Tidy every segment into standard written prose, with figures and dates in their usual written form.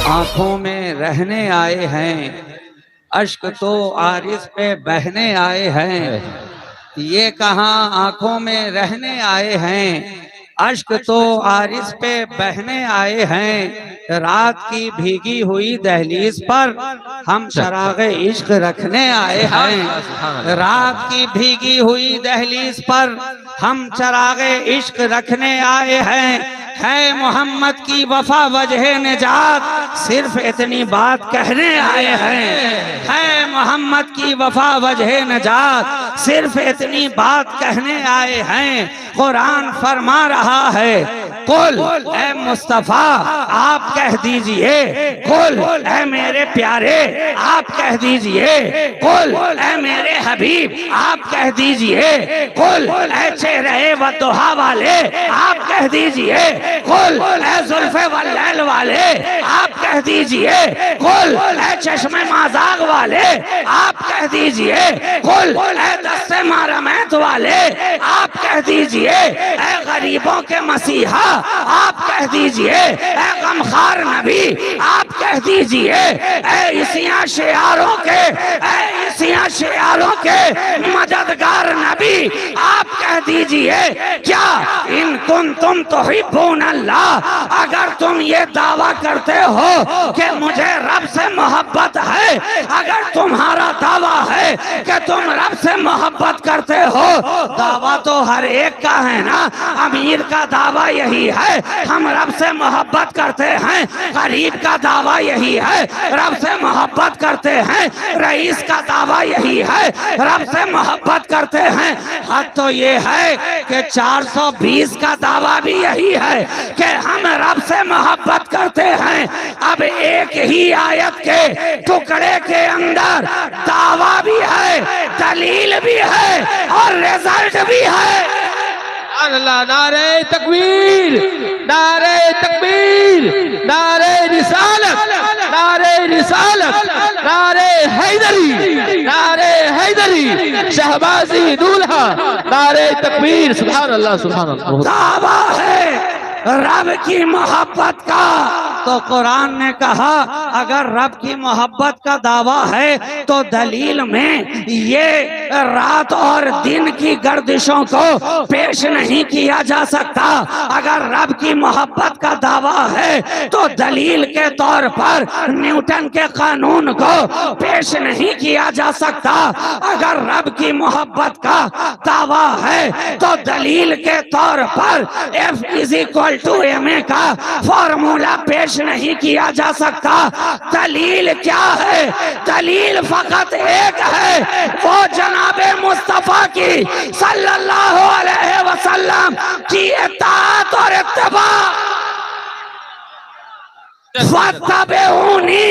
आंखों में रहने आए हैं, अश्क तो आरिस पे बहने आए हैं। ये कहाँ आंखों में रहने आए हैं, अश्क तो आरिस पे बहने आए हैं। रात की भीगी हुई दहलीज पर हम चरागे इश्क रखने आए हैं। रात की भीगी हुई दहलीज पर हम चरागे इश्क रखने आए हैं। है मोहम्मद की वफा वजह निजात, सिर्फ इतनी बात कहने आए हैं। है मोहम्मद की वफा वजह निजात, सिर्फ इतनी बात कहने आए हैं। कुरान फरमा रहा है, कुल ऐ मुस्तफा आप कह दीजिए, कुल ऐ मेरे प्यारे आप कह दीजिए, कुल ऐ मेरे हबीब आप कह दीजिए, कुल ऐ चेहरे व दुहा वाले आप कह दीजिए, कुल ऐ जुल्फे व लैल वाले आप कह दीजिए, कुल ऐ चश्मे माजाग वाले आप कह दीजिए, कुल ऐ दस्ते मारमैत वाले आप कह दीजिए, ऐ गरीबों के मसीहा आप कह दीजिए, ऐ गमखार नबी आप कह दीजिए, ऐ इसिया शियारों के, ऐ इसिया शियारों के मददगार नबी आप कह दीजिए। क्या इन तुम तुहिब्बून अल्लाह, अगर तुम ये दावा करते हो कि मुझे रब से मोहब्बत है, अगर तुम्हारा दावा है कि तुम रब से मोहब्बत करते हो, दावा तो हर एक का है ना। अमीर का दावा यही है, हम रब से मोहब्बत करते हैं। गरीब का दावा यही है, रब से मोहब्बत करते हैं। रईस का दावा यही है, रब से मोहब्बत करते हैं। हद तो ये है कि 420 का दावा भी यही है कि हम रब से मोहब्बत करते हैं। अब एक ही आयत के टुकड़े के अंदर दावा भी है, दलील भी है और रिजल्ट भी है। अल्लाह, नारे तकबीर, नारे तकबीर, नारे रिसालत, नारे रिसालत, नारे हैदरी, नारे हैदरी, शहबाजी दूल्हा, नारे तकबीर। सुभान अल्लाह, सुभान अल्लाह। दावा है रब की मोहब्बत का, तो कुरान ने कहा अगर रब की मोहब्बत का दावा है तो दलील में ये रात और दिन की गर्दिशों को पेश नहीं किया जा सकता। अगर रब की मोहब्बत का दावा है तो दलील के तौर पर न्यूटन के कानून को पेश नहीं किया जा सकता। अगर रब की मोहब्बत का दावा है तो दलील के तौर पर F=ma का फॉर्मूला पेश नहीं किया जा सकता। दलील क्या है? दलील फकत एक है, वो जनाबे मुस्तफा की सल्लल्लाहु अलैहि वसल्लम की इत्ताअत और इत्तिबा। फत्तबिऊनी,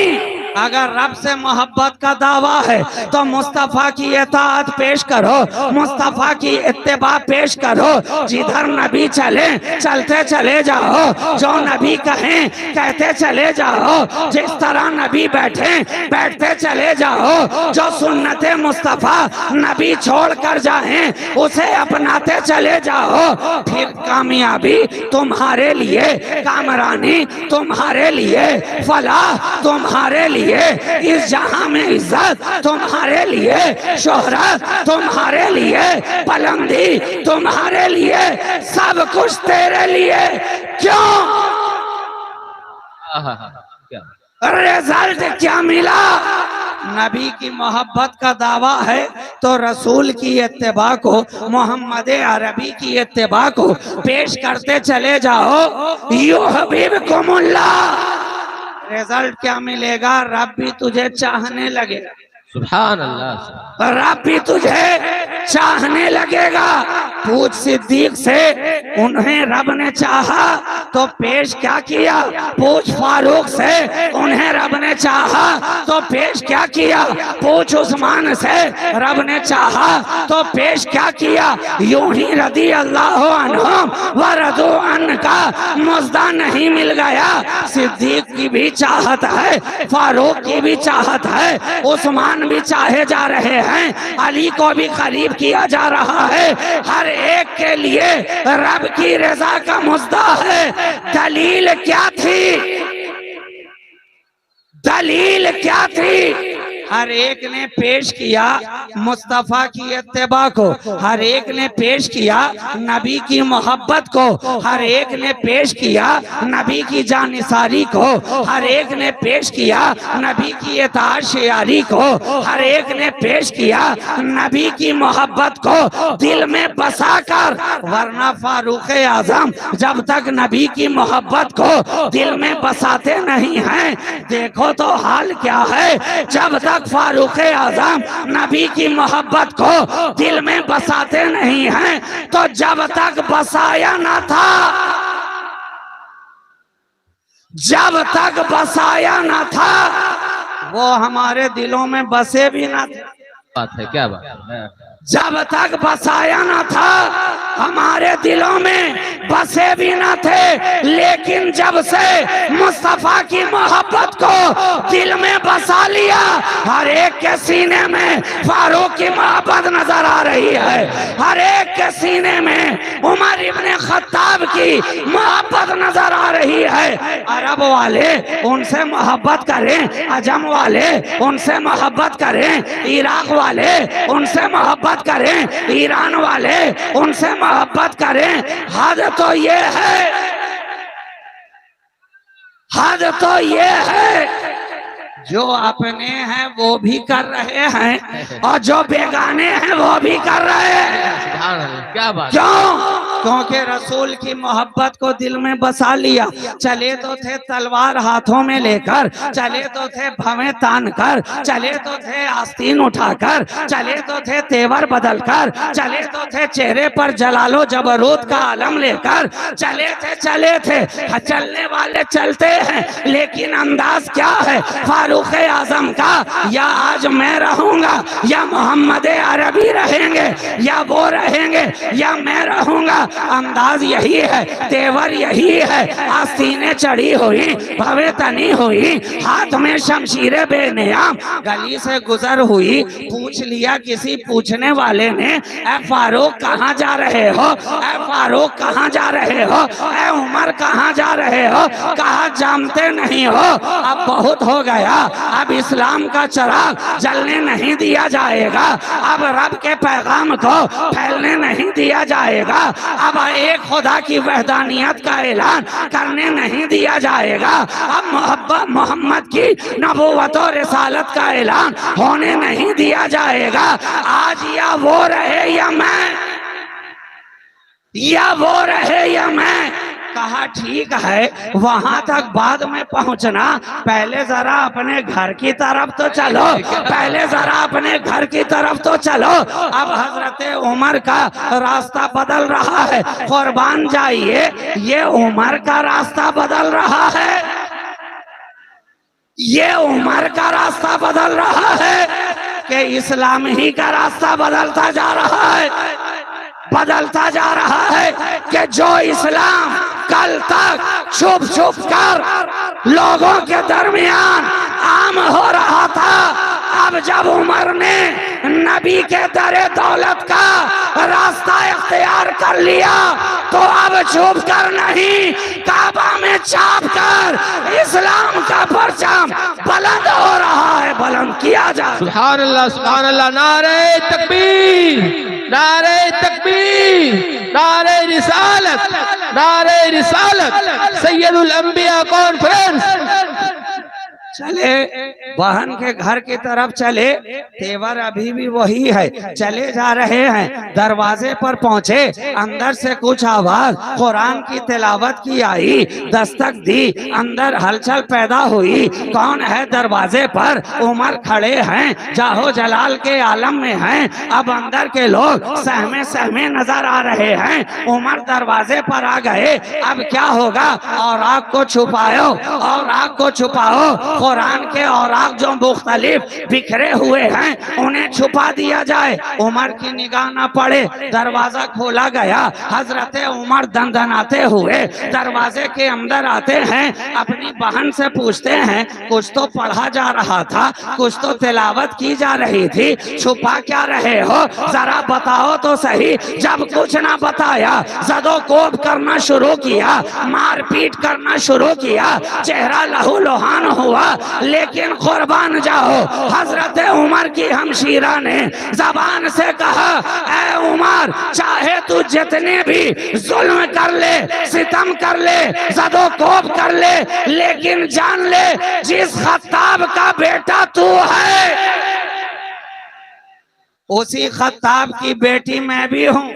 अगर रब से मोहब्बत का दावा है तो मुस्तफ़ा की इताअत पेश करो, मुस्तफ़ा की इत्तिबा पेश करो। जिधर नबी चले चलते चले जाओ, जो नबी कहें कहते चले जाओ, जिस तरह नबी बैठे बैठते चले जाओ। जो सुन्नते मुस्तफ़ा नबी छोड़ कर जाएं उसे अपनाते चले जाओ। फिर कामयाबी तुम्हारे लिए, कामरानी तुम्हारे लिए, फलाह तुम्हारे लिए, इस जहां में इज्जत तुम्हारे लिए, शोहरत तुम्हारे लिए, बुलंदी तुम्हारे लिए, सब कुछ तेरे लिए। क्यों? रिजल्ट क्या मिला? नबी की मोहब्बत का दावा है तो रसूल की इत्तिबा को, मोहम्मद अरबी की इत्तिबा को पेश करते चले जाओ। युहिब्बुकुमुल्लाह, रिजल्ट क्या मिलेगा? रब भी तुझे चाहने लगेगा। सुभान अल्लाह, रब भी तुझे चाहने लगेगा। पूछ सिद्दीक से, उन्हें रब ने चाहा तो पेश क्या किया? पूछ फारूक से, उन्हें रब ने चाहा तो पेश क्या किया? पूछ उस्मान से, रब ने चाहा तो पेश क्या किया? यूं ही रदी अल्लाह अन्हुम व रदू अन का मुजदा नहीं मिल गया। सिद्दीक की भी चाहत है, फारूक की भी चाहत है, उस्मान भी चाहे जा रहे हैं, अली को भी करीब किया जा रहा है। हर एक के लिए रब की रजा का मुद्दा है। दलील क्या थी? दलील क्या थी? हर एक ने पेश किया मुस्तफा की इत्तेबा को, हर एक ने पेश किया नबी की मोहब्बत को, हर एक ने पेश किया नबी की जानिसारी को, हर एक ने पेश किया नबी की इताअत शियारी को, हर एक ने पेश किया नबी की मोहब्बत को दिल में बसा कर। वरना फारूक आजम जब तक नबी की मोहब्बत को दिल में बसाते नहीं हैं, देखो तो हाल क्या है। जब तक फारूक आजम नबी की मोहब्बत को दिल में बसाते नहीं हैं, तो जब तक बसाया ना था, जब तक बसाया ना था, वो हमारे दिलों में बसे भी ना थे। बात है, क्या बात है? जब तक बसाया ना था, हमारे दिलों में बसे भी ना थे। लेकिन जब से मुस्तफा की मोहब्बत को दिल में बसा लिया, हर एक के सीने में फारूक की मोहब्बत नजर आ रही है, हर एक के सीने में उमर इब्ने खत्ताब की मोहब्बत नजर आ रही है। अरब वाले उनसे मोहब्बत करें, अजम वाले उनसे मोहब्बत करें, इराक वाले उनसे मोहब्बत करें, ईरान वाले उनसे मोहब्बत करें। हद तो ये है, हद तो ये है, जो अपने हैं वो भी कर रहे हैं और जो बेगाने हैं वो भी कर रहे हैं। क्या बात? क्यों? क्योंकि रसूल की मोहब्बत को दिल में बसा लिया। चले तो थे तलवार हाथों में लेकर, चले तो थे भवें तान कर, चले तो थे आस्तीन उठाकर, चले तो थे तेवर बदल कर, चले तो थे चेहरे पर जलालो जबरूत का आलम लेकर, चले थे। चलने वाले चलते हैं, लेकिन अंदाज क्या है फारूक आजम का? या आज मैं रहूंगा, या मोहम्मद अरबी रहेंगे, या वो रहेंगे, या मैं रहूंगा। अंदाज यही है, तेवर यही है। आस्तीनें चढ़ी हुई, भवे तनी हुई, हाथ में शमशीरें बेनियाम, गली से गुजर हुई। पूछ लिया किसी पूछने वाले ने, ए फारूक कहाँ जा रहे हो? ए फारूक कहाँ जा रहे हो? ए उमर कहाँ जा रहे हो? कहा जानते नहीं हो? अब बहुत हो गया, अब इस्लाम का चिराग जलने नहीं दिया जाएगा, अब रब के पैगाम को फैलने नहीं दिया जाएगा, अब एक खुदा की वहदानियत का ऐलान करने नहीं दिया जाएगा, अब मोहम्मद की नबूवत और रिसालत का ऐलान होने नहीं दिया जाएगा। आज या वो रहे या मैं, या वो रहे या मैं। कहा ठीक है, वहां तक बाद में पहुंचना, पहले जरा अपने घर की तरफ तो चलो, पहले जरा अपने घर की तरफ तो चलो। अब हजरत उमर का रास्ता बदल रहा है, कुर्बान जाइए, ये उमर का रास्ता बदल रहा है, ये उमर का रास्ता बदल रहा है कि इस्लाम ही का रास्ता बदलता जा रहा है, बदलता जा रहा है। कि जो इस्लाम कल तक छुप छुप कर लोगों के दरमियान आम हो रहा था, अब जब उमर ने नबी के दरे दौलत का रास्ता इख्तियार कर लिया, तो अब छुप कर नहीं, काबा में छाप कर इस्लाम का परचम बुलंद हो रहा है, बुलंद किया जाए। सुभान अल्लाह, सुभान अल्लाह। नारे तकबीर, नारे तकबीर, नारे रिसालत, नारे रिसालत। सैयदुल अंबिया कॉन्फ्रेंस। चले बहन के घर की तरफ चले, तेवर अभी भी वही है, चले जा रहे हैं। दरवाजे पर पहुंचे, अंदर से कुछ आवाज कुरान की तिलावत की आई, दस्तक दी, अंदर हलचल पैदा हुई। कौन है दरवाजे पर? उमर खड़े हैं, जाहो जलाल के आलम में हैं। अब अंदर के लोग सहमे सहमे नजर आ रहे हैं। उमर दरवाजे पर आ गए, अब क्या होगा? और आग को छुपाओ, और आग को छुपाओ। कुरान के और आग जो मुख्तलिफ बिखरे हुए हैं उन्हें छुपा दिया जाए। उमर की निगाह न पड़े, दरवाजा खोला गया। हजरत उमर दंदनाते हुए दरवाजे के अंदर आते हैं, अपनी बहन से पूछते हैं, कुछ तो पढ़ा जा रहा था, कुछ तो तिलावत की जा रही थी, छुपा क्या रहे हो? जरा बताओ तो सही। जब कुछ ना बताया, जदोकोब करना शुरू किया, मारपीट करना शुरू किया, चेहरा लहूलुहान हुआ। लेकिन कुर्बान जाओ, हजरत उमर की हमशीरा ने जबान से कहा, ऐ उमर, चाहे तू जितने भी जुल्म कर ले, सितम कर ले, जदोकोब कर ले, लेकिन जान ले, जिस खत्ताब का बेटा तू है, उसी खत्ताब की बेटी मैं भी हूं।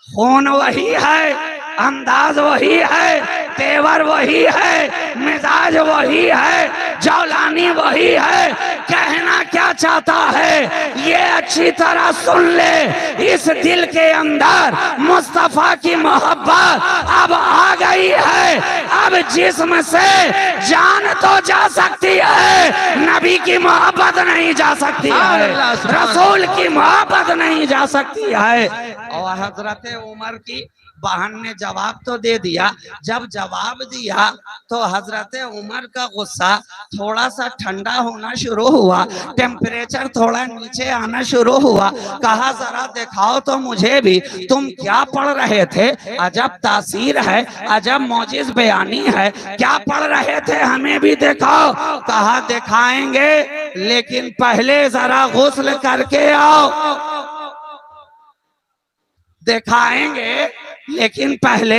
खून वही है, अंदाज वही है, तेवर वही है, मिजाज वही है, जौलानी वही है। कहना क्या चाहता है ये अच्छी तरह सुन ले। इस दिल के अंदर मुस्तफा की मोहब्बत अब आ गई है। अब जिस्म से जान तो जा सकती है, नबी की मोहब्बत नहीं जा सकती है, रसूल की मोहब्बत नहीं जा सकती है। और हजरत उमर की बहन ने जवाब तो दे दिया। जब जवाब दिया तो हजरत उमर का गुस्सा थोड़ा सा ठंडा होना शुरू हुआ, टेम्परेचर थोड़ा नीचे आना शुरू हुआ। कहा, जरा दिखाओ तो मुझे भी, तुम क्या पढ़ रहे थे? अजब तासीर है, अजब मौजिज बयानी है, क्या पढ़ रहे थे? हमें भी दिखाओ। कहा, दिखाएंगे, लेकिन पहले जरा गुस्ल करके आओ। दिखाएंगे, लेकिन पहले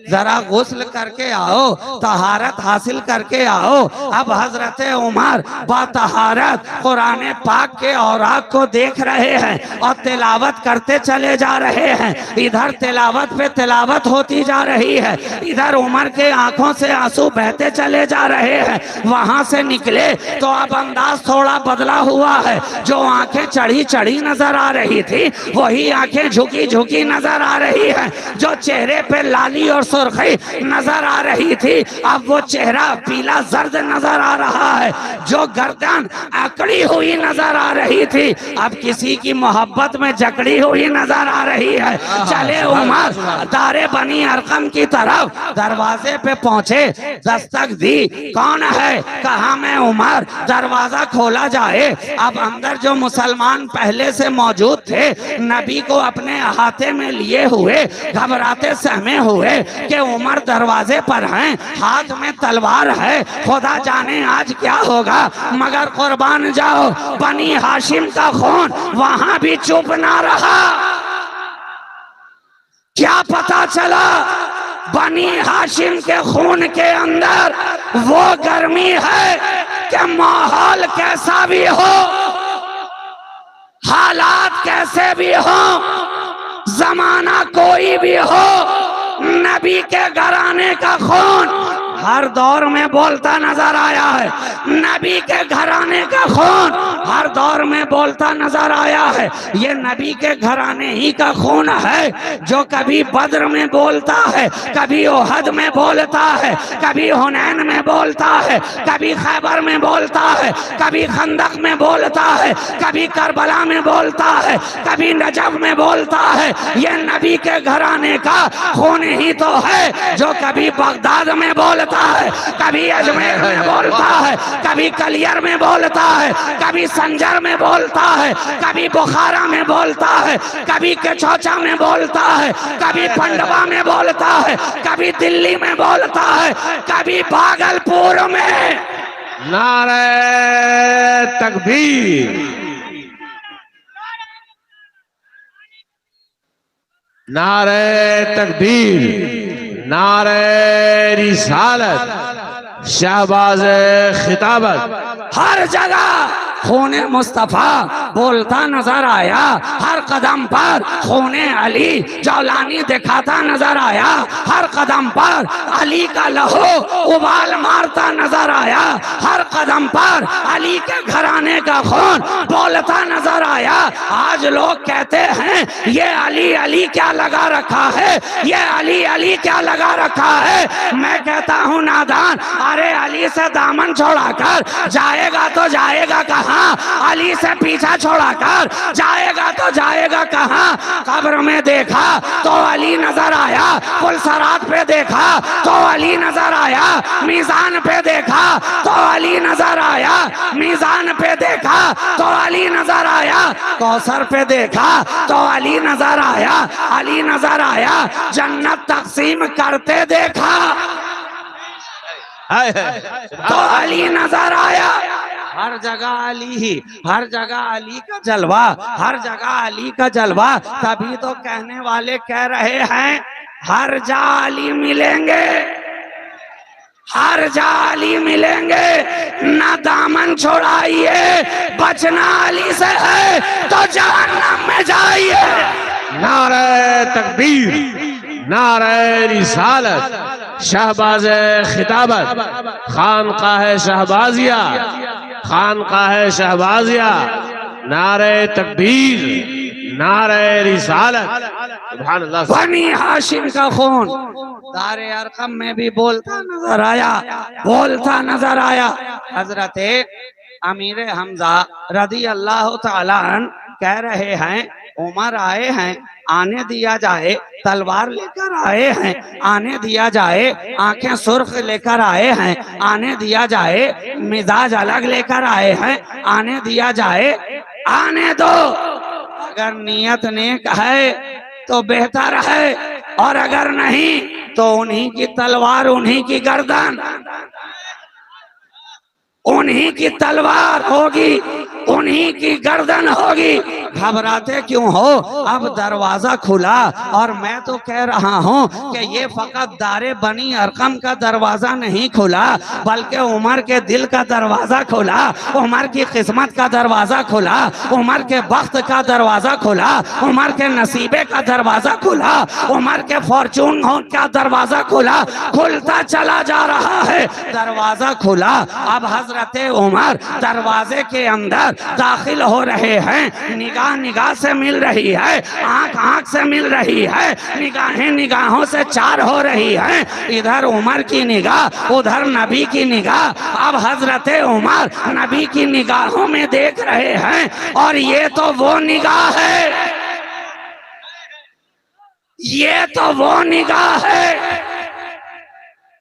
जरा गुस्ल करके आओ, तहारत हासिल करके आओ। अब हजरत उमर बातहारत कुरान पाक के औराक को देख रहे हैं और तिलावत करते चले जा रहे हैं। इधर तिलावत पे तिलावत होती जा रही है, इधर उमर के आंखों से आंसू बहते चले जा रहे हैं। वहां से निकले तो अब अंदाज थोड़ा बदला हुआ है। जो आंखें चढ़ी चढ़ी नजर आ रही थी, वही आंखें झुकी झुकी नजर आ रही है। जो चेहरे पे लाली और सुर्खी नजर आ रही थी, अब वो चेहरा पीला जर्द नजर आ रहा है। जो गर्दन अकड़ी हुई नजर आ रही थी, अब किसी की मोहब्बत में जकड़ी हुई नजर आ रही है। चले उमर दारे बनी अरकम की तरफ, दरवाजे पे पहुंचे, दस्तक दी। कौन है? कहा, मैं उमर। दरवाजा खोला जाए। अब अंदर जो मुसलमान पहले से मौजूद थे, नबी को अपने अहाते में लिए हुए, घबराते सहमे हुए कि उमर दरवाजे पर हैं, हाथ में तलवार है, खुदा जाने आज क्या होगा। मगर कुर्बान जाओ, बनी हाशिम का खून वहां भी चुप ना रहा। क्या पता चला? बनी हाशिम के खून के अंदर वो गर्मी है कि माहौल कैसा भी हो, हालात कैसे भी हो, जमाना कोई भी हो, नबी के घराने का खून हर दौर में बोलता नजर आया है। नबी के घराने का खून हर दौर में बोलता नजर आया है। ये नबी के घराने ही का खून है जो कभी बद्र में बोलता है, कभी ओहद में बोलता है, कभी हुनैन में बोलता है, कभी खैबर में बोलता है, कभी खंदक में बोलता है, कभी करबला में बोलता है, कभी नजफ में बोलता है। ये नबी के घराने का खून ही तो है जो कभी बगदाद में बोलता है, कभी अजमेर में बोलता है, कभी कलियर में बोलता है, कभी संजर में बोलता है, कभी बुखारा में बोलता है, कभी केचौचा में बोलता है, कभी पंडवा में बोलता है, कभी दिल्ली में बोलता है, कभी भागलपुर में। नारे तकबीर, नारे तकबीर, नारे रिसालत, शाहबाज खिताबत। हर जगह खूने मुस्तफा बोलता नजर आया, हर कदम पर खूने अली जौलानी दिखाता नजर आया, हर कदम पर अली का लहू उबाल मारता नजर आया, हर कदम पर अली के घराने का खून बोलता नजर आया। आज लोग कहते हैं ये अली अली क्या लगा रखा है, ये अली अली क्या लगा रखा है। मैं कहता हूँ नादान, अरे अली से दामन छोड़ाकर जाएगा तो जाएगा कहाँ, अली से पीछा छोड़ाकर जाएगा तो जाएगा कहाँ। कब्र में देखा तो अली नजर आया, पुलसरात पे देखा तो अली नजर आया, मीजान पे देखा तो अली नजर आया, मीजान पे देखा तो अली नजर आया, कौसर पे देखा तो अली नजर आया, अली नजर आया, जन्नत तकसीम करते देखा तो अली नजर आया। हर जगह अली ही, हर जगह अली का जलवा, हर जगह अली का जलवा। तभी तो कहने वाले कह रहे हैं हर जा अली मिलेंगे, हर जा अली मिलेंगे, ना दामन छोड़ाइए, बचना अली से है तो जहन्नम में जाइए। नारे तकबीर, नारे रिसालत, शहबाज खिताबत, खानकाह शहबाजिया, खानकाह शहबाजिया, नारे तकबीर, नारे रिसालत, सुभान अल्लाह। बनी हाशिम का खून दारे अरकम में भी बोलता नजर आया, बोलता नजर आया। हजरत अमीर हमजा रदी अल्लाह तआला अन्हु कह रहे हैं उमर आए हैं, आने दिया जाए, तलवार लेकर आए हैं, आने दिया जाए, आंखें सुर्ख लेकर आए हैं, आने दिया जाए, मिजाज अलग लेकर आए हैं, आने दिया जाए, आने दो। अगर नियत नेक है तो बेहतर है, और अगर नहीं तो उन्हीं की तलवार, उन्हीं की गर्दन, उन्हीं की तलवार होगी, उन्हीं की गर्दन होगी। घबराते क्यों हो, अब दरवाजा खुला। और मैं तो कह रहा हूँ कि ये फकत दारे बनी अरकम का दरवाजा नहीं खुला, बल्कि उमर के दिल का दरवाजा खुला, उमर की किस्मत का दरवाजा खुला, उमर के वक्त का दरवाजा खुला, उमर के नसीबे का दरवाजा खुला, उमर के फॉर्चून का दरवाजा खुला, खुलता चला जा रहा है, दरवाजा खुला। अब हजरत उमर दरवाजे के अंदर दाखिल हो रहे हैं, निगाह निगाह से मिल रही है, आंख आंख से मिल रही है, निगाहें निगाहों से चार हो रही है, इधर उमर की निगाह, उधर नबी की निगाह। अब हजरत उमर नबी की निगाहों में देख रहे हैं, और ये तो वो निगाह है, ये तो वो निगाह है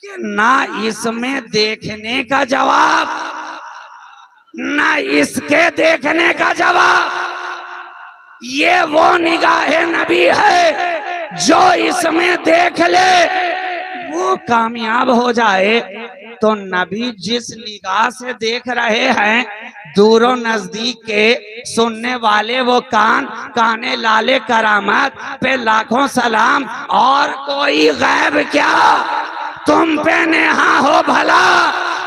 कि ना इसमें देखने का जवाब, ना इसके देखने का जवाब। ये वो निगाह नबी है जो इसमें देख ले वो कामयाब हो जाए। तो नबी जिस निगाह से देख रहे हैं, दूरों नजदीक के सुनने वाले वो कान, काने लाले करामत पे लाखों सलाम। और कोई गैब क्या तुम पे नेहा हो भला,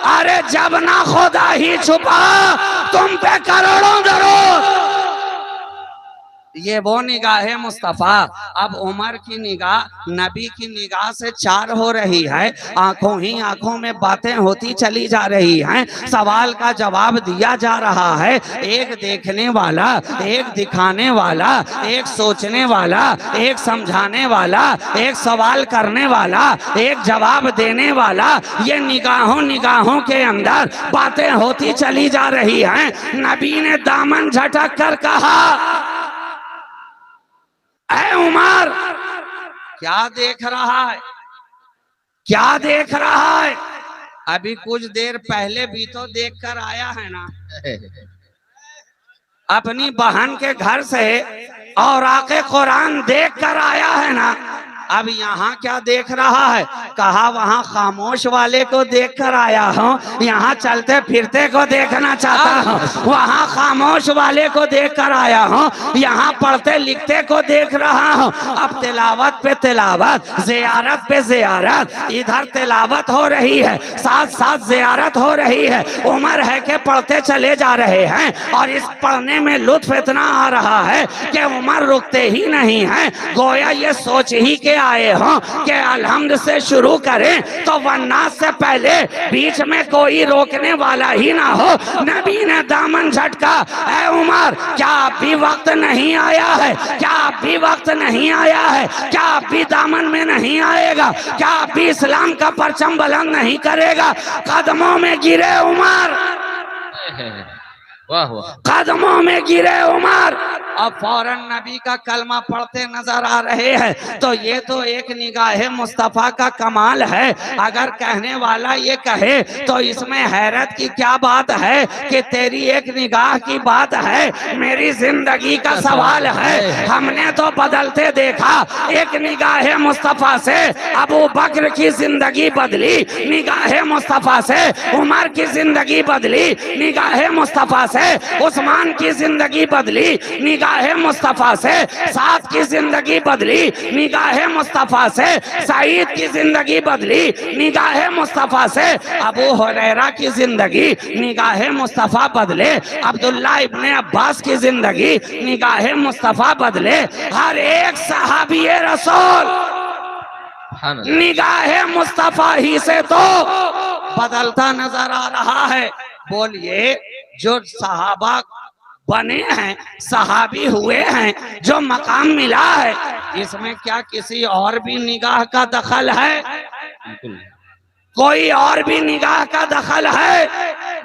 अरे जब ना खुदा ही छुपा तुम पे करोड़ों दरूद। ये वो निगाह मुस्तफा। अब उमर की निगाह नबी की निगाह से चार हो रही है, आंखों ही आंखों में बातें होती चली जा रही हैं, सवाल का जवाब दिया जा रहा है। एक देखने वाला, एक दिखाने वाला, एक सोचने वाला, एक समझाने वाला, एक सवाल करने वाला, एक जवाब देने वाला। ये निगाहों निगाहों के अंदर बातें होती चली जा रही हैं। नबी ने दामन झटक कर कहा, ऐ उमर क्या देख रहा है, क्या देख रहा है? अभी कुछ देर पहले भी तो देख कर आया है ना, अपनी बहन के घर से औराक़े कुरान देख कर आया है ना। अब यहाँ क्या देख रहा है? कहा वहाँ खामोश वाले को देख कर आया हूँ, यहाँ चलते फिरते को देखना चाहता हूँ। वहाँ खामोश वाले को देख कर आया हूँ, यहाँ पढ़ते लिखते को देख रहा हूँ। अब तिलावत पे तिलावत, ज़ियारत पे ज़ियारत, इधर तिलावत हो रही है, साथ साथ ज़ियारत हो रही है। उम्र है कि पढ़ते चले जा रहे हैं और इस पढ़ने में लुत्फ इतना आ रहा है कि उम्र रुकते ही नहीं है। गोया ये सोच ही के आए हो कि अलहम्द से शुरू करें तो वन्नास से पहले बीच में कोई रोकने वाला ही ना हो। नबी ने दामन झटका, ऐ उमर क्या अभी वक्त नहीं आया है? क्या अभी वक्त नहीं आया है? क्या अभी दामन में नहीं आएगा? क्या अभी इस्लाम का परचम बुलंद नहीं करेगा? कदमों में गिरे उमर, वाह वाह, कदमों में गिरे उमर। अब फौरन नबी का कलमा पढ़ते नजर आ रहे हैं। तो ये तो एक निगाहे मुस्तफा का कमाल है। अगर कहने वाला ये कहे तो इसमें हैरत की क्या बात है कि तेरी एक निगाह की बात है, मेरी जिंदगी का सवाल है। हमने तो बदलते देखा। एक निगाहे मुस्तफा से अबू बकर की जिंदगी बदली, निगाहे मुस्तफा से उमर की जिंदगी बदली, निगाहे मुस्तफा से उस्मान की जिंदगी बदली, निगाहे मुस्तफा से साद की जिंदगी बदली, निगाहे मुस्तफा से सईद की जिंदगी बदली, निगाहे मुस्तफा से अबू हुरैरा की जिंदगी, निगाहे मुस्तफा बदले, अब्दुल्ला इब्ने अब्बास की जिंदगी, निगाहे मुस्तफा बदले। हर एक सहाबी रसूल निगाहे मुस्तफा ही से तो बदलता नजर आ रहा है। बोलिए, जो सहाबा बने हैं, सहाबी हुए हैं, जो मकाम मिला है, इसमें क्या किसी और भी निगाह का दखल है? कोई और भी निगाह का दखल है?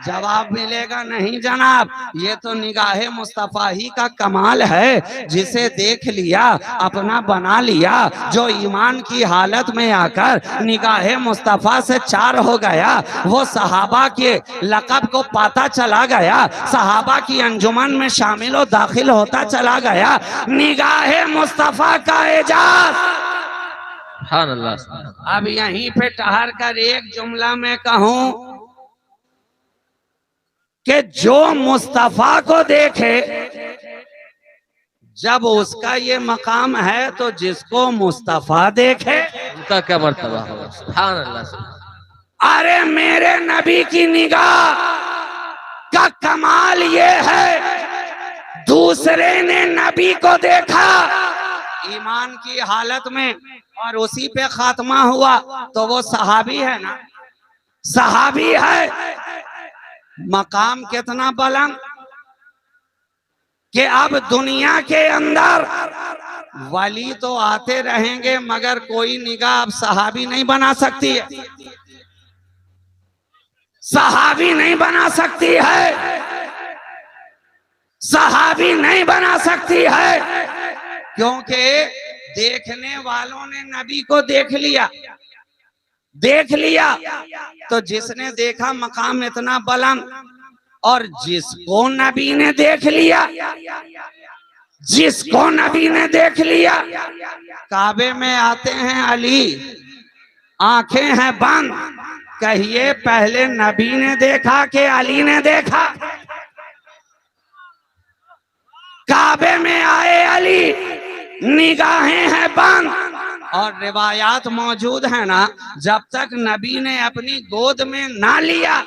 जवाब मिलेगा नहीं जनाब। ये तो निगाहे मुस्तफा ही का कमाल है। जिसे देख लिया अपना बना लिया, जो ईमान की हालत में आकर निगाहे मुस्तफा से चार हो गया, वो सहाबा के लक़ब को पाता चला गया, सहाबा की अंजुमन में शामिल और दाखिल होता चला गया। निगाहे मुस्तफा का एजाज। अब यहीं पे ठहर कर एक जुमला में कहूं कि जो मुस्तफा को देखे, जब उसका ये मकाम है तो जिसको मुस्तफा देखे उनका क्या मर्तबा होगा। सुभान अल्लाह। अरे मेरे नबी की निगाह का कमाल ये है, दूसरे ने नबी को देखा ईमान की हालत में और उसी पे खात्मा हुआ, तो वो सहाबी है ना, सहाबी है। मकाम कितना बुलंद कि अब दुनिया के अंदर वली तो आते रहेंगे मगर कोई निगाह अब सहाबी नहीं बना सकती है, सहाबी नहीं बना सकती है, सहाबी नहीं बना सकती है। क्योंकि देखने वालों ने नबी को देख लिया, देख लिया तो जिसने देखा मकाम इतना बुलंद, और जिसको नबी ने देख लिया, जिसको नबी ने देख लिया, काबे में आते हैं अली, आंखें हैं बंद, कहिए पहले नबी ने देखा कि अली ने देखा? काबे में आए अली, निगाहें हैं बंद, और रिवायात मौजूद है ना, जब तक नबी ने अपनी गोद में ना लिया,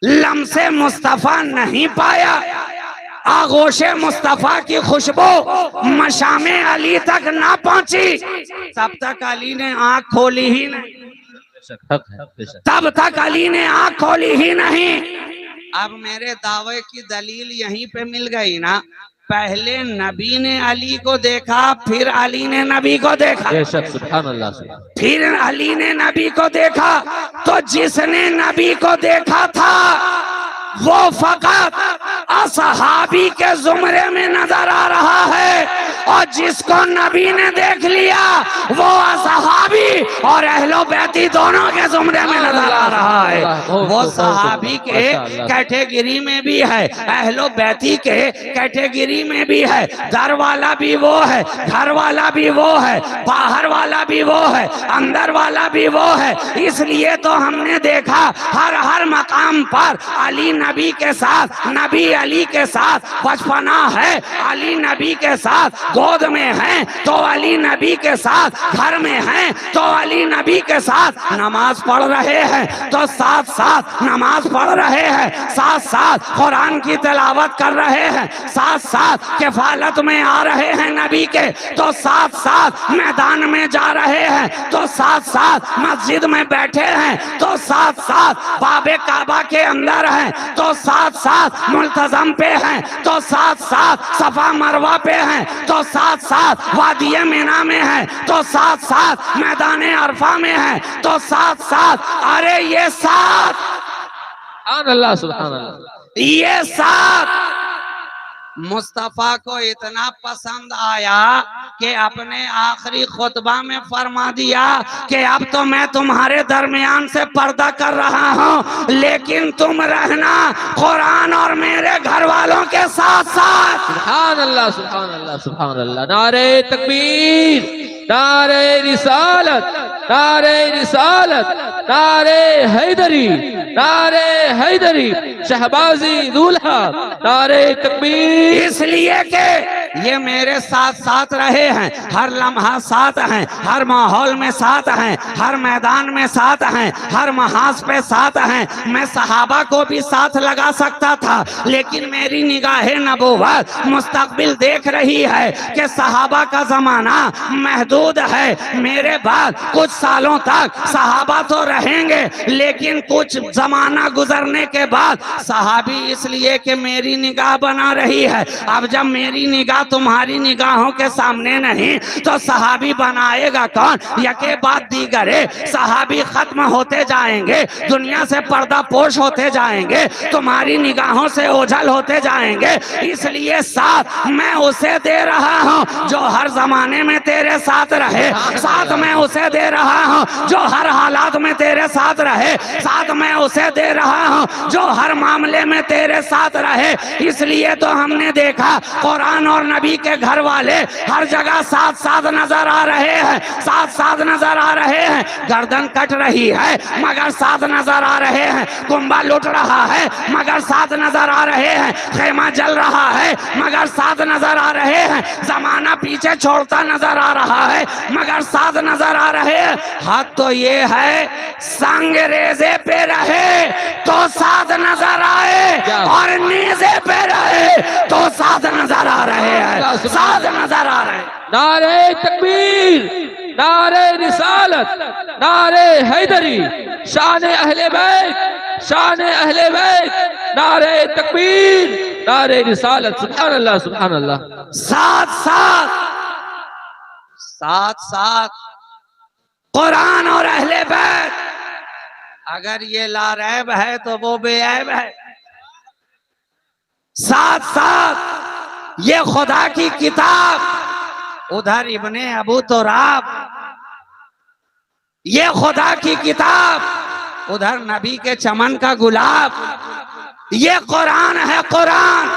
लम्से मुस्तफा नहीं पाया, आगोशे मुस्तफा की खुशबू मशामे अली तक ना पहुंची, तब तक अली ने आंख खोली ही नहीं, तब तक अली ने आंख खोली ही नहीं। अब मेरे दावे की दलील यहीं पे मिल गई ना, पहले नबी ने अली को देखा, फिर अली ने नबी को देखा, सुभान अल्लाह, फिर अली ने नबी को देखा। तो जिसने नबी को देखा था वो फकत असहाबी के जुमरे में नजर आ रहा है, और जिसको नबी ने देख लिया वो सहाबी और अहलो बैती दोनों के जुमरे में नजर आ रहा है। वो सहाबी के कैटेगरी में भी है, अहलो बैती के कैटेगरी में भी है। दर वाला भी वो है, घर वाला भी वो है, बाहर वाला भी वो है, अंदर वाला भी वो है। इसलिए तो हमने देखा हर मकाम पर अली नबी के साथ, नबी अली के साथ बचपना है, अली नबी के साथ गोद में है तो अली नबी के साथ घर में है तो अली नबी के साथ नमाज पढ़ रहे हैं तो साथ साथ नमाज पढ़ रहे हैं, साथ साथ कुरान की तिलावत कर रहे हैं, साथ साथ किफालत में आ रहे हैं नबी के, तो साथ साथ मैदान में जा रहे हैं, तो साथ साथ मस्जिद में बैठे हैं, तो साथ साथ बाबे काबा के अंदर हैं, तो साथ साथ मुल्तजम पे हैं, तो साथ साथ सफा मरवा पे हैं, तो साथ साथ वादिये मिना में हैं, तो साथ साथ मैदान अरफा में हैं, तो साथ साथ अरे ये साथ सुभान अल्लाह, ये साथ मुस्तफा को इतना पसंद आया कि अपने आखिरी खुतबा में फरमा दिया कि अब तो मैं तुम्हारे दरमियान से पर्दा कर रहा हूँ, लेकिन तुम रहना कुरान और मेरे घर वालों के साथ साथ। सुभान अल्लाह सुभान अल्लाह सुभान अल्लाह। नारे तकबीर, नारे रिसालत, नारे रिसालत, नारे हैदरी, नारे हैदरी, शहबाजी दूल्हा, नारे तकबीर। इसलिए कि ये मेरे साथ साथ रहे हैं, हर लम्हा साथ हैं, हर माहौल में साथ हैं, हर मैदान में साथ हैं, हर महाज पे साथ हैं। मैं सहाबा को भी साथ लगा सकता था, लेकिन मेरी निगाहे नबूवत मुस्तकबिल देख रही है कि सहाबा का जमाना महदूद है। मेरे बाद कुछ सालों तक सहाबा तो रहेंगे, लेकिन कुछ जमाना गुजरने के बाद सहाबी, इसलिए कि मेरी निगाह बना रही है। अब जब मेरी निगाह तुम्हारी निगाहों के सामने नहीं तो सहाबी बनाएगा कौन? यके बाद दीगरे सहाबी खत्म होते जाएंगे, दुनिया से पर्दा पोश होते जाएंगे, तुम्हारी निगाहों से ओझल होते जाएंगे। इसलिए साथ मैं उसे दे रहा हूँ जो हर जमाने में तेरे साथ रहे, साथ मैं उसे दे रहा हूँ जो हर हालात में तेरे साथ रहे, साथ मैं उसे दे रहा हूँ जो हर मामले में तेरे साथ रहे। इसलिए तो हमने देखा कुरान और नबी के घर वाले हर जगह साथ साथ नजर आ रहे हैं, साथ साथ नजर आ रहे हैं। गर्दन कट रही है मगर साथ नजर आ रहे हैं, कुंबा लुट रहा है मगर साथ नजर आ रहे हैं, खेमा जल रहा है मगर साथ नजर आ रहे हैं, जमाना पीछे छोड़ता नजर आ रहा है मगर साथ नजर आ रहे हैं। हद तो ये है संग रेजे पे रहे तो साथ नजर आए और नीजे पे रहे तो साथ नजर आ रहे हैं, साथ नजर आ रहे हैं। नारे तकबीर, नारे रिसालत, नारे हैदरी, शान अहले बैत, शान अहले बैत, नारे तकबीर, नारे रिसालत। सुभान अल्लाह सुभान अल्लाह। साथ साथ साथ साथ कुरान और अहले बैत, अगर ये लारैब है तो वो बेऐब है। साथ साथ ये खुदा की किताब, उधर इब्ने अबू तुराब, ये खुदा की किताब, उधर नबी के चमन का गुलाब। ये कुरान है कुरान,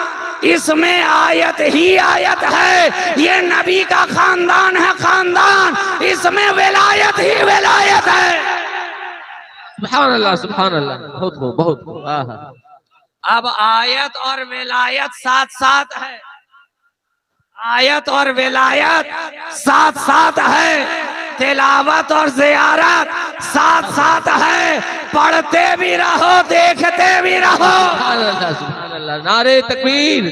इसमें आयत ही आयत है। ये नबी का खानदान है खानदान, इसमें विलायत ही विलायत है। सुभान अल्लाह सुभान अल्लाह। बहुत खूब बहुत खूब। अब आयत और विलायत साथ साथ है, आयत और विलायत साथ साथ है, तिलावत और ज़ियारत साथ साथ है। पढ़ते भी रहो देखते भी रहो। सुभान अल्लाह। नारे तकबीर,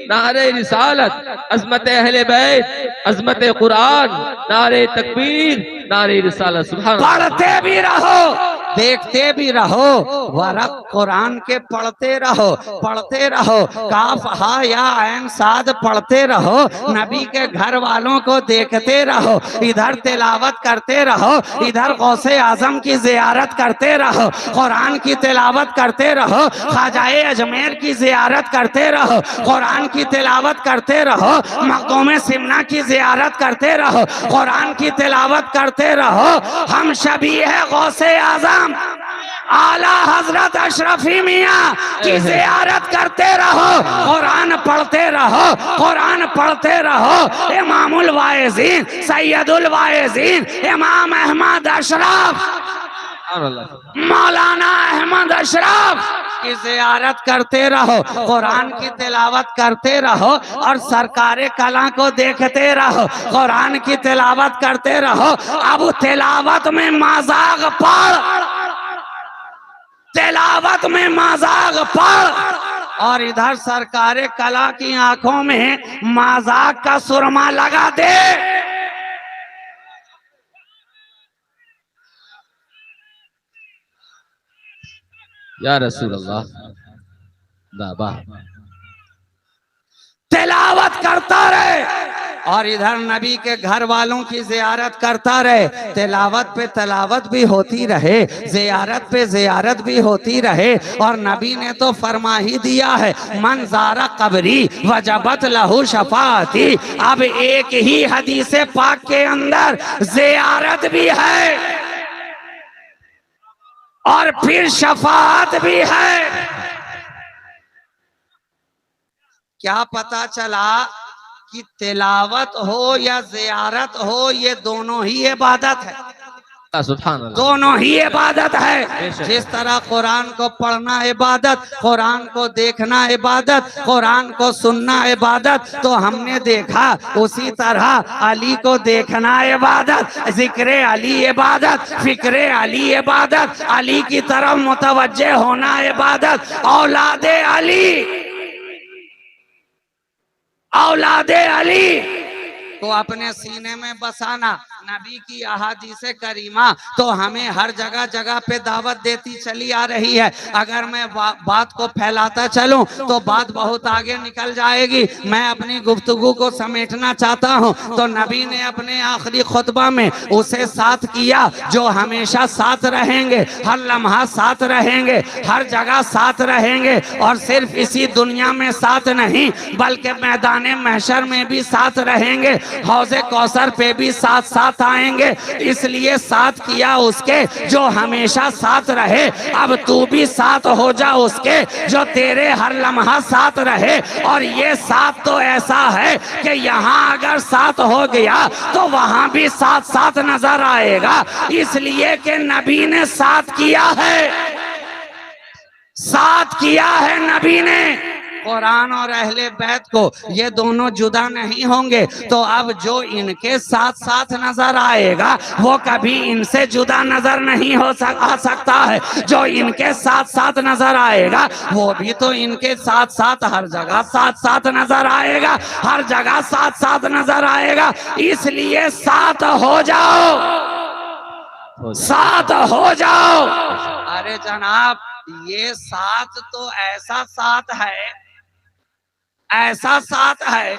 नारे रिसालत, अज़मत अहले बैत, अज़मत कुरान, नारे तकबीर, नारे रिसालत। सुभान अल्लाह। पढ़ते भी रहो देखते भी रहो, वरक कुरान के पढ़ते रहो, काफ हा या ऐन साद पढ़ते रहो, नबी के घर वालों को देखते रहो, इधर तिलावत करते रहो, इधर गौसे आजम की जियारत करते रहो, कुरान की तिलावत करते रहो, ख्वाजाए अजमेर की जियारत करते रहो, कुरान की तिलावत करते रहो, मखदूम सिमना की जियारत करते रहो, कुरान की तिलावत करते रहो। हम शबी है गौसे आजम आला हजरत अशरफी मियाँ की जियारत करते रहो, कुरान पढ़ते रहो, कुरान पढ़ते रहो। इमामुल वाइज़ीन सैयदुल वाइज़ीन इमाम अहमद अशरफ मौलाना अहमद अशरफ की जियारत करते रहो, कुरान की तिलावत करते रहो और सरकारे कला को देखते रहो, कुरान की तिलावत करते रहो। अब तिलावत में मजाक पढ़, तिलावत में मजाक पढ़ और इधर सरकारे कला की आंखों में मजाक का सुरमा लगा दे। या रसूल अल्लाह, दाबा तिलावत करता रहे और इधर नबी के घर वालों की जियारत करता रहे। तिलावत पे तिलावत भी होती रहे, जियारत पे जियारत भी होती रहे। और नबी ने तो फरमा ही दिया है, मन ज़ारा कब्री वजबत लहू शफाअती। अब एक ही हदीस पाक के अंदर जियारत भी है और फिर शफाअत भी है। क्या पता चला कि तिलावत हो या जियारत हो, ये दोनों ही इबादत है, सुभान अल्लाह, दोनों ही इबादत है। जिस तरह कुरान को पढ़ना इबादत, कुरान को देखना इबादत, कुरान को सुनना इबादत, तो हमने देखा उसी तरह अली को देखना इबादत, जिक्र अली इबादत, फिक्र अली इबादत, अली की तरफ मुतवज्जे होना इबादत। औलादे अली, औलादे अली को अपने सीने में बसाना, नबी की अहादीस करीमा तो हमें हर जगह जगह पे दावत देती चली आ रही है। अगर मैं बात को फैलाता चलूं तो बात बहुत आगे निकल जाएगी। मैं अपनी गुफ्तगू को समेटना चाहता हूं तो नबी ने अपने आखिरी खुतबा में उसे साथ किया जो हमेशा साथ रहेंगे, हर लम्हा साथ रहेंगे, हर जगह साथ रहेंगे और सिर्फ इसी दुनिया में साथ नहीं बल्कि मैदान महशर में भी साथ रहेंगे, हौज़े कौसर पे भी साथ साथ आएंगे। इसलिए साथ किया उसके जो हमेशा साथ रहे। अब तू भी साथ हो जा उसके जो तेरे हर लम्हा साथ रहे। और ये साथ तो ऐसा है कि यहाँ अगर साथ हो गया तो वहां भी साथ साथ नजर आएगा, इसलिए कि नबी ने साथ किया है, साथ किया है नबी ने। कुरान और अहले बैत को ये दोनों जुदा नहीं होंगे, तो अब जो इनके साथ साथ नजर आएगा वो कभी इनसे जुदा नजर नहीं आ सकता है। जो इनके साथ साथ नजर आएगा वो भी तो इनके साथ साथ हर जगह साथ साथ नजर आएगा, हर जगह साथ साथ नजर आएगा। इसलिए साथ हो जाओ, साथ हो जाओ। अरे जनाब, ये साथ तो ऐसा साथ है, ऐसा साथ है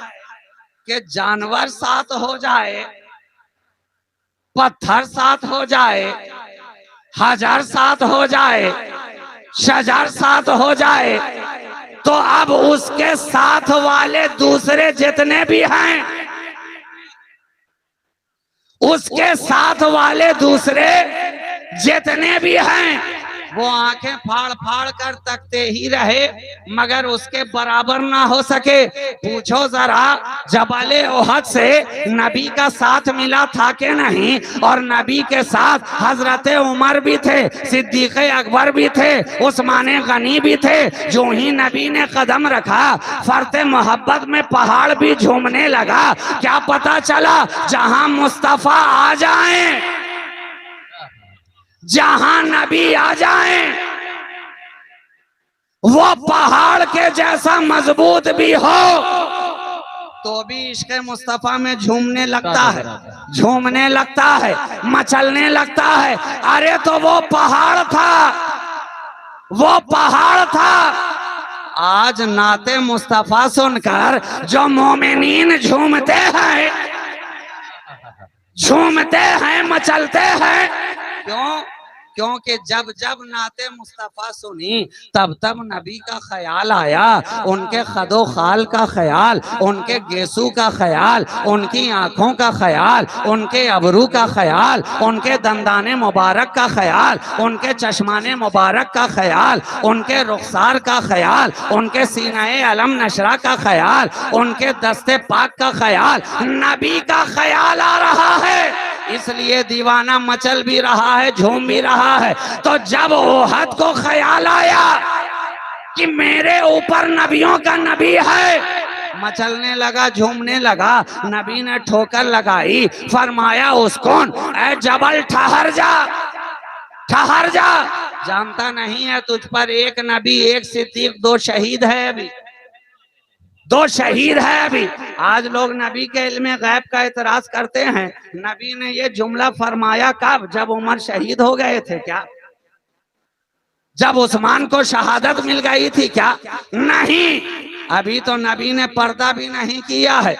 कि जानवर साथ हो जाए, पत्थर साथ हो जाए, हजर साथ हो जाए, शजर साथ हो जाए, तो अब उसके साथ वाले दूसरे जितने भी हैं, उसके साथ वाले दूसरे जितने भी हैं वो आंखें फाड़ फाड़ कर तकते ही रहे मगर उसके बराबर ना हो सके। पूछो जरा, जबले ओहद से नबी का साथ मिला था कि नहीं? और नबी के साथ हजरत उमर भी थे, सिद्दीक अकबर भी थे, उस्मान गनी भी थे। जो ही नबी ने कदम रखा फरते मोहब्बत में पहाड़ भी झूमने लगा। क्या पता चला जहां मुस्तफा आ जाएं, जहां नबी आ जाएं, वो पहाड़ के जैसा मजबूत भी हो तो भी इश्क मुस्तफा में झूमने लगता है, झूमने लगता है, मचलने लगता है। अरे तो वो पहाड़ था, वो पहाड़ था। आज नाते मुस्तफा सुनकर जो मोमिनीन झूमते हैं, झूमते हैं, मचलते हैं। क्यों? क्योंकि जब जब नाते मुस्तफा सुनी तब तब नबी का ख्याल आया, उनके खदो खाल का ख्याल, उनके गेसू का ख्याल, उनकी आंखों का ख्याल, उनके अबरू का ख्याल, उनके दंदाने मुबारक का ख्याल, उनके चश्माने मुबारक का ख्याल, उनके रुखसार का ख्याल, उनके सीनाए अलम नशरा का ख्याल, उनके दस्ते पाक का ख्याल, नबी का ख्याल आ रहा है। इसलिए दीवाना मचल भी रहा है, झूम भी रहा है। तो जब ओहद को ख्याल आया कि मेरे ऊपर नबियों का नबी है, मचलने लगा, झूमने लगा। नबी ने ठोकर लगाई, फरमाया उसको, ऐ जबल ठहर जा, ठहर जा। जानता नहीं है तुझ पर एक नबी, एक सिद्दीक, 2 शहीद है अभी, 2 शहीद है अभी। आज लोग नबी के इल्म गैब का एतराज करते हैं। नबी ने ये जुमला फरमाया कब? जब उमर शहीद हो गए थे क्या? जब उस्मान को शहादत मिल गई थी क्या? नहीं, अभी तो नबी ने पर्दा भी नहीं किया है,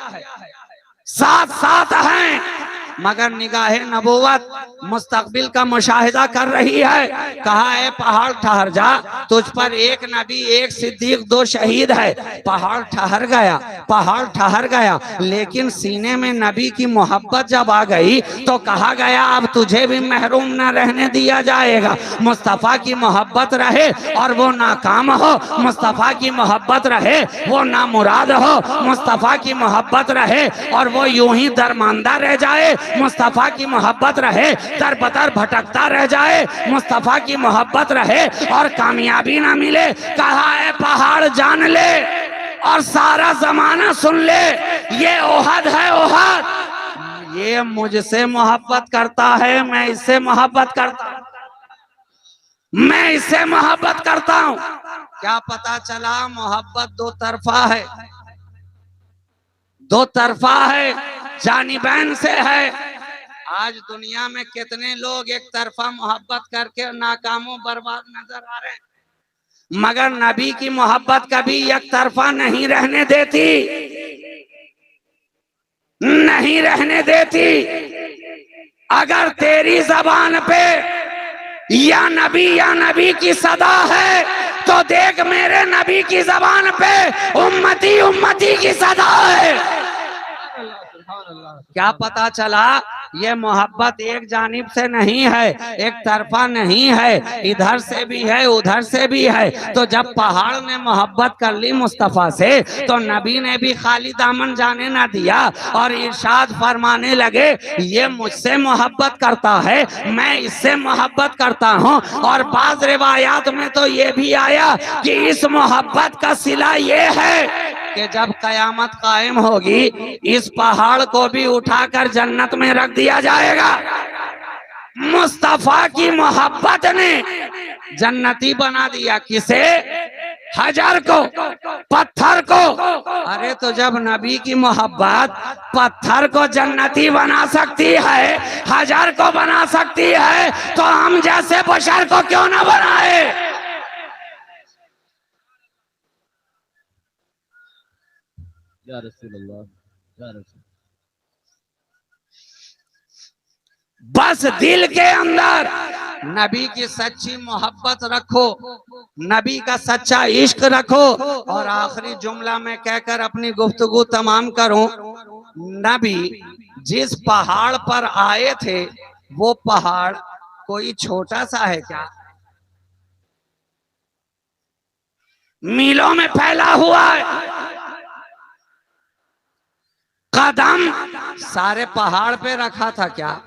साथ साथ हैं, मगर निगाहे नबूवत मुस्तकबिल का मुशाहिदा कर रही है। कहा है पहाड़ ठहर जा, तुझ पर एक नबी, एक सिद्दीक, 2 शहीद है। पहाड़ ठहर गया, पहाड़ ठहर गया। लेकिन सीने में नबी की मोहब्बत जब आ गई तो कहा गया अब तुझे भी महरूम न रहने दिया जाएगा। मुस्तफ़ा की मोहब्बत रहे और वो नाकाम हो, मुस्तफ़ा की मोहब्बत रहे वो नामुराद हो, मुस्तफ़ा की मोहब्बत रहे और वो यूं ही दरमांदा रह जाए, मुस्तफ़ा की मोहब्बत रहे दर-बदर भटकता रह जाए, मुस्तफ़ा की मोहब्बत रहे और कामयाबी ना मिले। कहा है पहाड़ जान ले और सारा जमाना सुन ले, ये ओहद है, ओहद। ये मुझसे मोहब्बत करता है, मैं इससे मोहब्बत करता हूं, मैं इससे मोहब्बत करता हूं। क्या पता चला? मोहब्बत 2 तरफा है, 2 तरफा है, जानिबैन से है। आज दुनिया में कितने लोग एक तरफा मोहब्बत करके नाकामों बर्बाद नजर आ रहे हैं, मगर नबी की मोहब्बत कभी एक तरफा नहीं रहने देती, नहीं रहने देती। अगर तेरी जबान पे या नबी की सदा है तो देख मेरे नबी की जबान पे उम्मती उम्मती की सदा है। क्या पता चला? ये मोहब्बत एक जानिब से नहीं है, एक तरफा नहीं है, इधर से भी है, उधर से भी है। तो जब पहाड़ ने मोहब्बत कर ली मुस्तफ़ा से तो नबी ने भी खाली दामन जाने ना दिया और इरशाद फरमाने लगे ये मुझसे मोहब्बत करता है, मैं इससे मोहब्बत करता हूँ। और बाज़ रिवायात में तो ये भी आया कि इस मोहब्बत का सिला ये है कि जब कयामत कायम होगी इस पहाड़ को भी उठाकर जन्नत में रख दिया जाएगा। मुस्तफा की मोहब्बत ने जन्नती बना दिया। किसे? हजर को, पत्थर को। अरे तो जब नबी की मोहब्बत पत्थर को जन्नती बना सकती है, हजर को बना सकती है, तो हम जैसे बशर को क्यों ना बनाए? या रसूलल्लाह, या रसूल। बस दिल के अंदर नबी की सच्ची मोहब्बत रखो, नबी का सच्चा इश्क रखो। और आखिरी जुमला में कहकर अपनी गुफ्तगू तमाम करूं। नबी जिस पहाड़ पर आए थे वो पहाड़ कोई छोटा सा है क्या? मीलों में फैला हुआ है। कदम सारे पहाड़ पे रखा था क्या?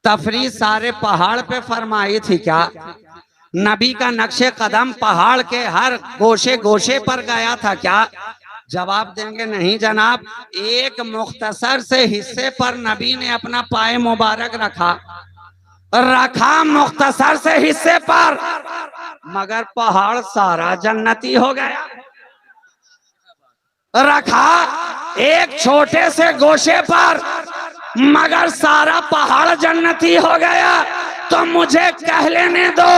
तफरीज सारे पहाड़ पे फरमाई थी क्या? नबी का नक्शे कदम पहाड़ के हर गोशे गोशे पर गया था क्या? जवाब देंगे नहीं जनाब। एक मुख्तसर से हिस्से पर नबी ने अपना पाए मुबारक रखा, मुख्तसर से हिस्से पर, मगर पहाड़ सारा जन्नती हो गया। रखा एक छोटे से गोशे पर, मगर सारा पहाड़ जन्नती हो गया। तो मुझे कह लेने दो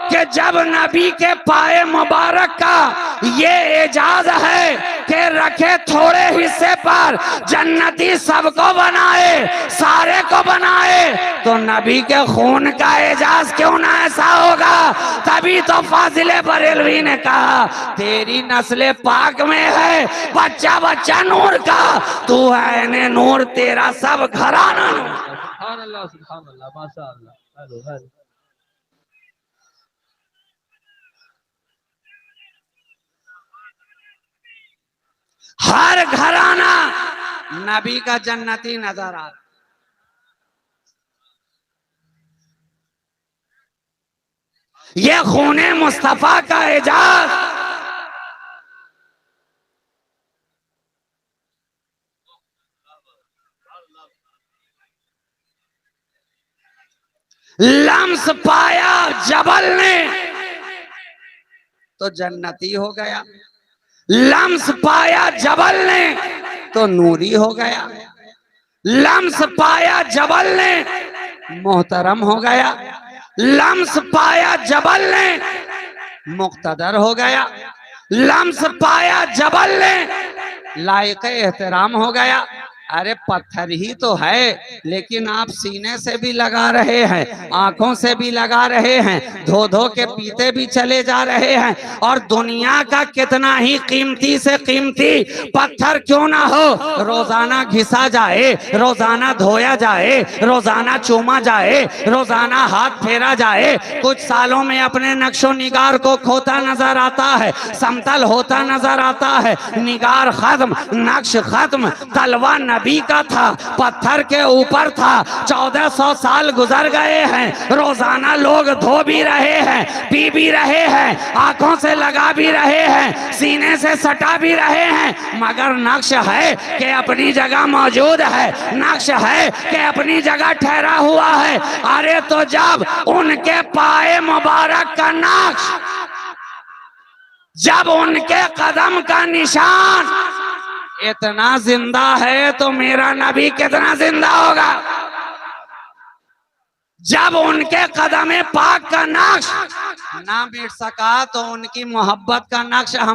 कि जब नबी के पाए मुबारक का ये एजाज है कि रखे थोड़े हिस्से पर जन्नती सबको बनाए, सारे को बनाए, तो नबी के खून का एजाज क्यों ना ऐसा होगा। तभी तो फाजिले बरेलवी ने कहा तेरी नस्ल पाक में है बच्चा बच्चा नूर का, तू है ने नूर तेरा सब घराना नूर। सुभान अल्लाह माशाअल्लाह। Hello hello. हर घराना नबी का जन्नती नजर आ। ये खूने मुस्तफा का एजाज लम्स पाया जबल ने तो जन्नती हो गया, लम्स पाया जबल ने तो नूरी हो गया, लम्स पाया जबल ने मोहतरम हो गया, लम्स पाया जबल ने मुक्तदर हो गया, लम्स पाया जबल ने लायक एहतराम हो गया। अरे पत्थर ही तो है, लेकिन आप सीने से भी लगा रहे हैं, आंखों से भी लगा रहे हैं, धो धो के पीते भी चले जा रहे हैं। और दुनिया का कितना ही कीमती से कीमती पत्थर क्यों ना हो, रोजाना घिसा जाए, रोजाना धोया जाए, रोजाना चूमा जाए, रोजाना हाथ फेरा जाए, कुछ सालों में अपने नक्शो निगार को खोता नजर आता है, समतल होता नजर आता है। निगार खत्म, नक्श खत्म, तलवा नबी का था, पत्थर के ऊपर था। 1400 साल गुजर गए हैं, रोजाना लोग धो भी रहे हैं, पी भी रहे हैं, आंखों से लगा भी रहे हैं, सीने से सटा भी रहे हैं, मगर नक्श है कि अपनी जगह मौजूद है, नक्श है कि अपनी जगह ठहरा हुआ है। अरे तो जब उनके पाए मुबारक का नक्श, जब उनके कदम का निशान इतना जिंदा है तो मेरा नबी कितना जिंदा होगा। जब उनके कदम पाक का नक्श ना मिट सका तो उनकी मोहब्बत का नक्श हम